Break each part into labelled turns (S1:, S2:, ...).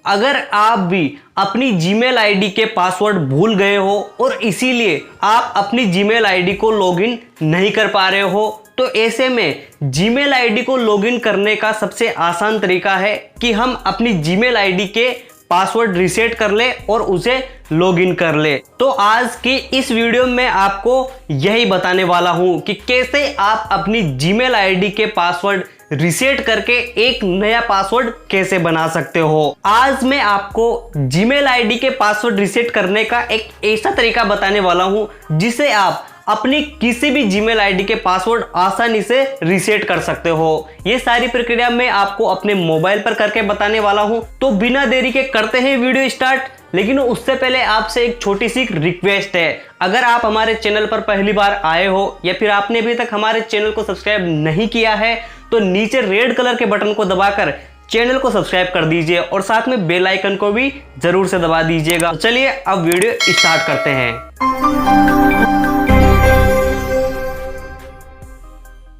S1: अगर आप भी अपनी जीमेल आईडी के पासवर्ड भूल गए हो और इसीलिए आप अपनी जीमेल आईडी को लॉगिन नहीं कर पा रहे हो, तो ऐसे में जीमेल आईडी को लॉगिन करने का सबसे आसान तरीका है कि हम अपनी जीमेल आईडी के पासवर्ड रीसेट कर ले और उसे लॉगिन कर ले। तो आज की इस वीडियो में आपको यही बताने वाला हूं कि कैसे आप अपनी जीमेल आईडी के पासवर्ड रीसेट करके एक नया पासवर्ड कैसे बना सकते हो। आज मैं आपको जीमेल आईडी के पासवर्ड रीसेट करने का एक ऐसा तरीका बताने वाला हूं जिसे आप अपनी किसी भी जीमेल आईडी के पासवर्ड आसानी से रीसेट कर सकते हो। ये सारी प्रक्रिया मैं आपको अपने मोबाइल पर करके बताने वाला हूं। तो बिना देरी के करते हैं वीडियो स्टार्ट। लेकिन उससे पहले आपसे एक छोटी सी रिक्वेस्ट है, अगर आप हमारे चैनल पर पहली बार आए हो या फिर आपने अभी तक हमारे चैनल को सब्सक्राइब नहीं किया है तो नीचे रेड कलर के बटन को दबाकर चैनल को सब्सक्राइब कर दीजिए और साथ में बेल आइकन को भी जरूर से दबा दीजिएगा। तो चलिए अब वीडियो स्टार्ट करते हैं।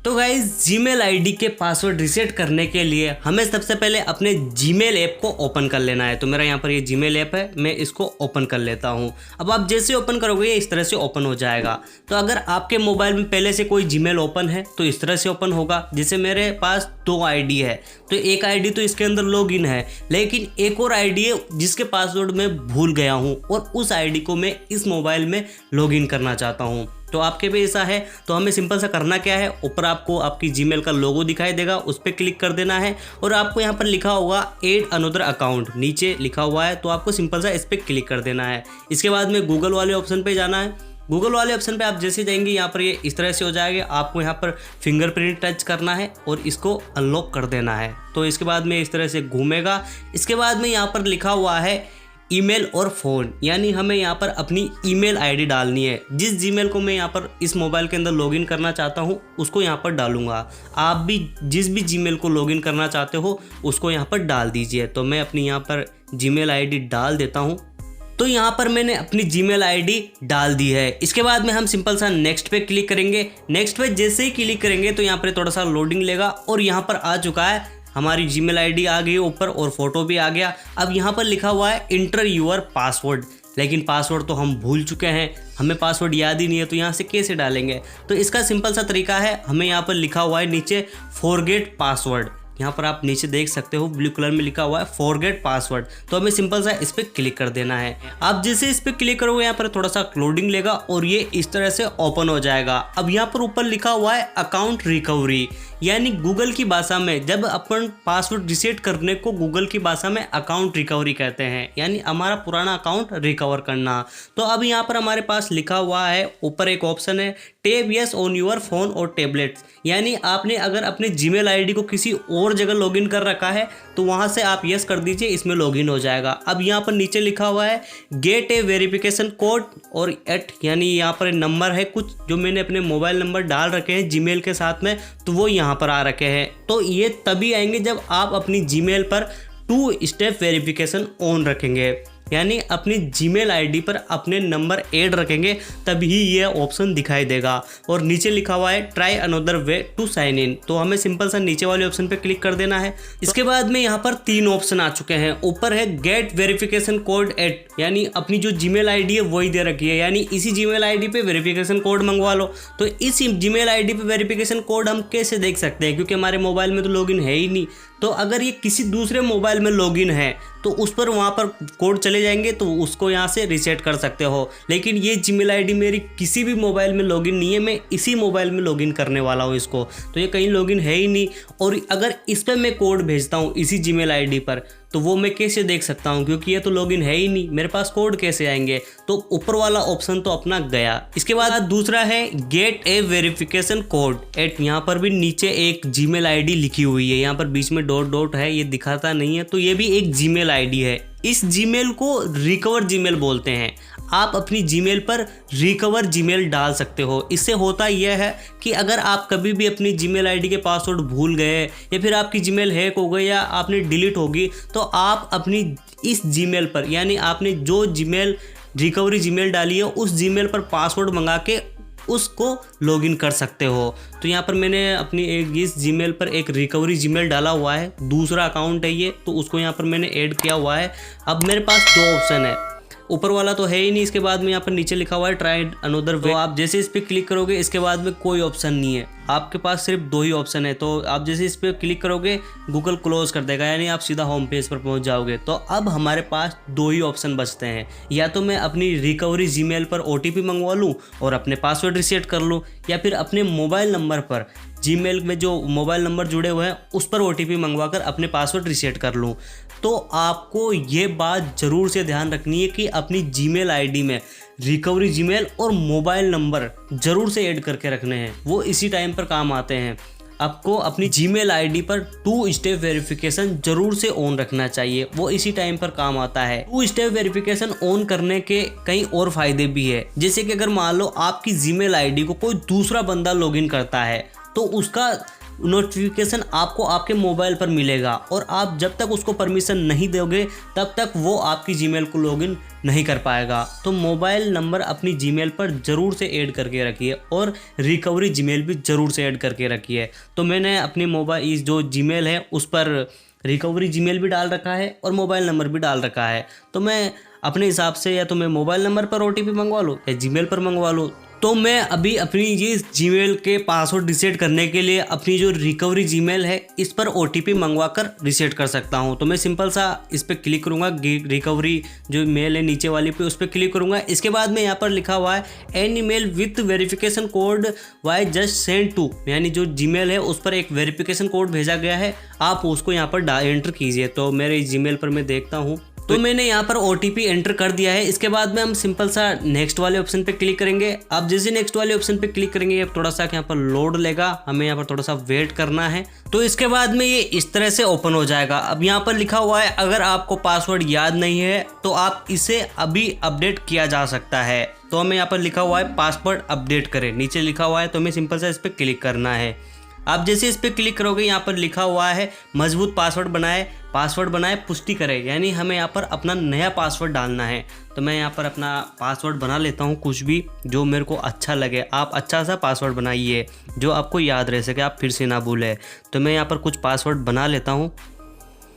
S1: तो गाइस, जीमेल आईडी के पासवर्ड रीसेट करने के लिए हमें सबसे पहले अपने जीमेल ऐप को ओपन कर लेना है। तो मेरा यहाँ पर ये जीमेल ऐप है, मैं इसको ओपन कर लेता हूँ। अब आप जैसे ओपन करोगे ये इस तरह से ओपन हो जाएगा। तो अगर आपके मोबाइल में पहले से कोई जीमेल ओपन है तो इस तरह से ओपन होगा। जैसे मेरे पास 2 आईडी है, तो एक आईडी तो इसके अंदर लॉगिन है, लेकिन एक और आईडी है जिसके पासवर्ड मैं भूल गया हूँ और उस आईडी को मैं इस मोबाइल में लॉगिन करना चाहता हूँ। तो आपके भी ऐसा है तो हमें सिंपल सा करना क्या है, ऊपर आपको आपकी जीमेल का लोगो दिखाई देगा, उस पर क्लिक कर देना है और आपको यहाँ पर लिखा होगा ऐड अनदर अकाउंट, नीचे लिखा हुआ है। तो आपको सिंपल सा इस पर क्लिक कर देना है। इसके बाद में गूगल वाले ऑप्शन पे जाना है। गूगल वाले ऑप्शन पे आप जैसे जाएंगे यहाँ पर ये इस तरह से हो जाएगा। आपको यहाँ पर फिंगरप्रिंट टच करना है और इसको अनलॉक कर देना है। तो इसके बाद में इस तरह से घूमेगा। इसके बाद में यहाँ पर लिखा हुआ है ईमेल और फ़ोन, यानी हमें यहाँ पर अपनी ईमेल आईडी डालनी है। जिस जीमेल को मैं यहाँ पर इस मोबाइल के अंदर लॉगिन करना चाहता हूँ उसको यहाँ पर डालूंगा। आप भी जिस भी जीमेल को लॉगिन करना चाहते हो उसको यहाँ पर डाल दीजिए। तो मैं अपनी यहाँ पर जीमेल आईडी डाल देता हूँ। तो यहाँ पर मैंने अपनी जीमेल आईडी डाल दी है। इसके बाद में हम सिंपल सा नेक्स्ट पे क्लिक करेंगे। नेक्स्ट पे जैसे ही क्लिक करेंगे तो यहाँ पर थोड़ा सा लोडिंग लेगा और यहाँ पर आ चुका है, हमारी जीमेल आईडी आ गई ऊपर और फोटो भी आ गया। अब यहाँ पर लिखा हुआ है इंटर यूर पासवर्ड, लेकिन पासवर्ड तो हम भूल चुके हैं, हमें पासवर्ड याद ही नहीं है। तो यहाँ से कैसे डालेंगे? तो इसका सिंपल सा तरीका है, हमें यहाँ पर लिखा हुआ है नीचे फॉरगेट पासवर्ड। यहाँ पर आप नीचे देख सकते हो ब्लू कलर में लिखा हुआ है फॉरगेट पासवर्ड। तो हमें सिंपल सा इस पर क्लिक कर देना है। आप जैसे इस पर क्लिक करोगे यहाँ पर थोड़ा सा लोडिंग लेगा और ये इस तरह से ओपन हो जाएगा। अब यहाँ पर ऊपर लिखा हुआ है अकाउंट रिकवरी, यानी गूगल की भाषा में जब अपन पासवर्ड रिसेट करने को गूगल की भाषा में अकाउंट रिकवरी कहते हैं, यानी हमारा पुराना अकाउंट रिकवर करना। तो अब यहाँ पर हमारे पास लिखा हुआ है ऊपर एक ऑप्शन है tap yes on your phone और टैबलेट्स, यानी आपने अगर अपने जीमेल आईडी को किसी और जगह लॉगिन कर रखा है तो वहां से आप यस कर दीजिए, इसमें लॉगिन हो जाएगा। अब यहाँ पर नीचे लिखा हुआ है गेट ए वेरिफिकेशन कोड और एट, यानी यहाँ पर नंबर है कुछ जो मैंने अपने मोबाइल नंबर डाल रखे हैं जीमेल के साथ में, तो वो यहाँ पर आ रखे हैं। तो ये तभी आएंगे जब आप अपनी जीमेल पर 2 स्टेप वेरिफिकेशन ऑन रखेंगे, यानी अपनी जीमेल आईडी पर अपने नंबर ऐड रखेंगे, तभी ये ऑप्शन दिखाई देगा। और नीचे लिखा हुआ है try another way to sign in, तो हमें सिंपल सा नीचे वाले ऑप्शन पे क्लिक कर देना है। इसके बाद में यहाँ पर 3 ऑप्शन आ चुके हैं। ऊपर है गेट वेरिफिकेशन कोड एट, यानी अपनी जो जीमेल आईडी है वही दे रखी है, यानी इसी जीमेल आईडी पे वेरिफिकेशन कोड मंगवा लो। तो इस जीमेल आईडी पे वेरिफिकेशन कोड हम कैसे देख सकते हैं, क्योंकि हमारे मोबाइल में तो लॉगिन है ही नहीं। तो अगर ये किसी दूसरे मोबाइल में लॉगिन है तो उस पर वहाँ पर कोड चले जाएंगे तो उसको यहाँ से रीसेट कर सकते हो। लेकिन ये जीमेल आईडी मेरी किसी भी मोबाइल में लॉगिन नहीं है, मैं इसी मोबाइल में लॉगिन करने वाला हूँ इसको, तो ये कहीं लॉगिन है ही नहीं। और अगर इस पर मैं कोड भेजता हूँ इसी जीमेल आईडी पर तो वो मैं कैसे देख सकता हूँ, क्योंकि ये तो लॉगिन है ही नहीं, मेरे पास कोड कैसे आएंगे? तो ऊपर वाला ऑप्शन तो अपना गया। इसके बाद दूसरा है get a verification code at, यहाँ पर भी नीचे एक जीमेल आईडी लिखी हुई है, यहाँ पर बीच में डॉट डॉट है, ये दिखाता नहीं है, तो ये भी एक जीमेल आईडी है। इस जीमेल को रिकवर जीमेल बोलते हैं। आप अपनी जीमेल पर रिकवर जीमेल डाल सकते हो। इससे होता यह है कि अगर आप कभी भी अपनी जीमेल आईडी के पासवर्ड भूल गए या फिर आपकी जीमेल हैक हो गई या आपने डिलीट होगी, तो आप अपनी इस जीमेल पर, यानी आपने जो जीमेल रिकवरी जीमेल डाली है उस जीमेल पर पासवर्ड मंगा के उसको लॉगिन कर सकते हो। तो यहाँ पर मैंने अपनी इस जीमेल पर एक रिकवरी जीमेल डाला हुआ है, दूसरा अकाउंट है ये, तो उसको यहाँ पर मैंने ऐड किया हुआ है। अब मेरे पास 2 ऑप्शन है, ऊपर वाला तो है ही नहीं, इसके बाद में यहाँ पर नीचे लिखा हुआ है ट्राई अनदर वे। तो आप जैसे इस पर क्लिक करोगे इसके बाद में कोई ऑप्शन नहीं है, आपके पास सिर्फ 2 ही ऑप्शन है। तो आप जैसे इस पर क्लिक करोगे गूगल क्लोज कर देगा, यानी आप सीधा होम पेज पर पहुंच जाओगे। तो अब हमारे पास 2 ही ऑप्शन बचते हैं, या तो मैं अपनी रिकवरी जीमेल पर OTP मंगवा लूँ और अपने पासवर्ड रिसेट कर लूँ, या फिर अपने मोबाइल नंबर पर जीमेल में जो मोबाइल नंबर जुड़े हुए हैं उस पर OTP मंगवा कर अपने पासवर्ड रिसेट कर लूँ। तो आपको ये बात ज़रूर से ध्यान रखनी है कि अपनी जीमेल आईडी में रिकवरी जीमेल और मोबाइल नंबर ज़रूर से ऐड करके रखने हैं, वो इसी टाइम पर काम आते हैं। आपको अपनी जीमेल आईडी पर 2 स्टेप वेरिफिकेशन जरूर से ऑन रखना चाहिए, वो इसी टाइम पर काम आता है। 2 स्टेप वेरिफिकेशन ऑन करने के कई और फायदे भी है, जैसे कि अगर मान लो आपकी जीमेल आईडी को कोई दूसरा बंदा लॉगिन करता है तो उसका नोटिफिकेशन आपको आपके मोबाइल पर मिलेगा, और आप जब तक उसको परमिशन नहीं दोगे तब तक वो आपकी जीमेल को लॉगिन नहीं कर पाएगा। तो मोबाइल नंबर अपनी जीमेल पर ज़रूर से ऐड करके रखिए और रिकवरी जीमेल भी ज़रूर से ऐड करके रखिए। तो मैंने अपनी मोबाइल जो जीमेल है उस पर रिकवरी जीमेल भी डाल रखा है और मोबाइल नंबर भी डाल रखा है। तो मैं अपने हिसाब से या तो मैं मोबाइल नंबर पर OTP मंगवा लूँ या जीमेल पर मंगवा लूँ। तो मैं अभी अपनी ये जीमेल के पासवर्ड रिसेट करने के लिए अपनी जो रिकवरी जीमेल है इस पर OTP मंगवा कर रिसेट कर सकता हूं। तो मैं सिंपल सा इस पर क्लिक करूंगा, रिकवरी जो मेल है नीचे वाली पे उस पर क्लिक करूंगा। इसके बाद में यहाँ पर लिखा हुआ है an email with verification code we just send to, यानी जो जीमेल है उस पर एक वेरिफिकेशन कोड भेजा गया है, आप उसको यहाँ पर एंटर कीजिए। तो मेरे जीमेल पर मैं देखता हूँ, तो मैंने यहाँ पर OTP एंटर कर दिया है। इसके बाद में हम सिंपल सा नेक्स्ट वाले ऑप्शन पे क्लिक करेंगे। आप जैसे नेक्स्ट वाले ऑप्शन पे क्लिक करेंगे थोड़ा सा यहाँ पर लोड लेगा, हमें यहाँ पर थोड़ा सा वेट करना है। तो इसके बाद में ये इस तरह से ओपन हो जाएगा। अब यहाँ पर लिखा हुआ है अगर आपको पासवर्ड याद नहीं है तो आप इसे अभी अपडेट किया जा सकता है। तो हमें यहाँ पर लिखा हुआ है पासवर्ड अपडेट करें, नीचे लिखा हुआ है, तो हमें सिंपल सा इस पर क्लिक करना है। आप जैसे इस पर क्लिक करोगे यहाँ पर लिखा हुआ है मजबूत पासवर्ड बनाए पुष्टि करें, यानी हमें यहाँ पर अपना नया पासवर्ड डालना है। तो मैं यहाँ पर अपना पासवर्ड बना लेता हूँ, कुछ भी जो मेरे को अच्छा लगे। आप अच्छा सा पासवर्ड बनाइए जो आपको याद रह सके, आप फिर से ना भूलें। तो मैं यहाँ पर कुछ पासवर्ड बना लेता हूँ।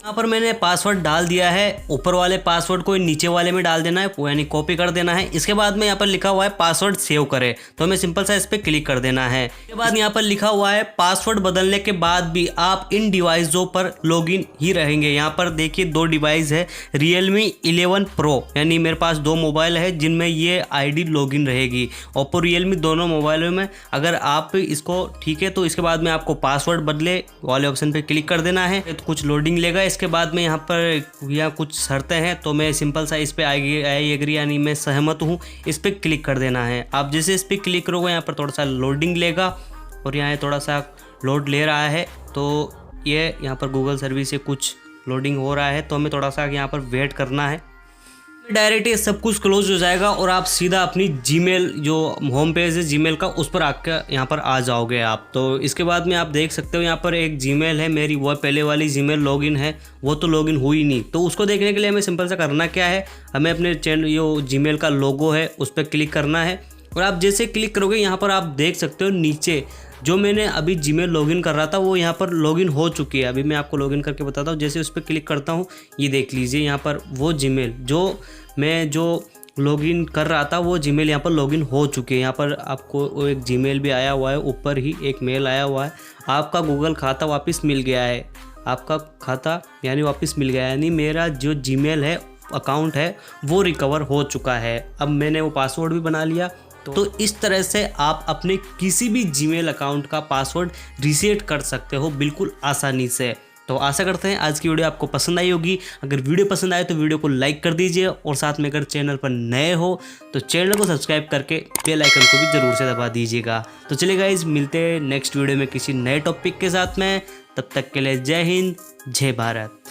S1: यहाँ पर मैंने पासवर्ड डाल दिया है, ऊपर वाले पासवर्ड को नीचे वाले में डाल देना है, यानी कॉपी कर देना है। इसके बाद में यहाँ पर लिखा हुआ है पासवर्ड सेव करें, तो हमें सिंपल सा इस पर क्लिक कर देना है। इसके बाद यहाँ पर लिखा हुआ है पासवर्ड बदलने के बाद भी आप इन डिवाइसों पर लॉगिन ही रहेंगे। यहाँ पर देखिए 2 डिवाइस है, Realme 11 Pro, यानी मेरे पास 2 मोबाइल है जिनमें ये ID लॉगिन रहेगी। Oppo Realme दोनों मोबाइलों में अगर आप इसको ठीक है तो इसके बाद में आपको पासवर्ड बदले वाले ऑप्शन पे क्लिक कर देना है। तो कुछ लोडिंग लेगा, इसके बाद में यहाँ पर कुछ शर्तें हैं, तो मैं सिंपल सा इस पे आई एग्री यानी मैं सहमत हूँ, इस पे क्लिक कर देना है। आप जैसे इस पे क्लिक करोगे यहाँ पर थोड़ा सा लोडिंग लेगा, और यहाँ थोड़ा सा लोड ले रहा है। तो ये यहाँ पर गूगल सर्विस से कुछ लोडिंग हो रहा है, तो हमें थोड़ा सा यहाँ पर वेट करना है। डायरेक्ट ये सब कुछ क्लोज हो जाएगा और आप सीधा अपनी जीमेल जो होम पेज है जीमेल का उस पर आकर यहाँ पर आ जाओगे आप। तो इसके बाद में आप देख सकते हो यहाँ पर एक जीमेल है मेरी, वो पहले वाली जीमेल लॉगिन है, वो तो लॉगिन हुई नहीं। तो उसको देखने के लिए हमें सिंपल सा करना क्या है, हमें अपने चैनल जो जीमेल का लोगो है उस पर क्लिक करना है। और आप जैसे क्लिक करोगे यहाँ पर आप देख सकते हो नीचे जो मैंने अभी जीमेल लॉगिन कर रहा था वो यहाँ पर लॉगिन हो चुकी है। अभी मैं आपको लॉगिन करके बताता हूँ। जैसे उस पर क्लिक करता हूँ, ये देख लीजिए यहाँ पर वो जीमेल जो मैं लॉगिन कर रहा था वो जीमेल यहाँ पर लॉगिन हो चुकी है। यहाँ पर आपको एक जीमेल भी आया हुआ है, ऊपर ही एक मेल आया हुआ है, आपका गूगल खाता वापस मिल गया है। आपका खाता यानी वापस मिल गया, यानी मेरा जो जीमेल है अकाउंट है वो रिकवर हो चुका है। अब मैंने वो पासवर्ड भी बना लिया। तो इस तरह से आप अपने किसी भी जीमेल अकाउंट का पासवर्ड रीसेट कर सकते हो बिल्कुल आसानी से। तो आशा करते हैं आज की वीडियो आपको पसंद आई होगी। अगर वीडियो पसंद आए तो वीडियो को लाइक कर दीजिए, और साथ में अगर चैनल पर नए हो तो चैनल को सब्सक्राइब करके बेल आइकन को भी ज़रूर से दबा दीजिएगा। तो चलिए गाइस, मिलते हैं नेक्स्ट वीडियो में किसी नए टॉपिक के साथ में। तब तक के लिए जय हिंद, जय भारत।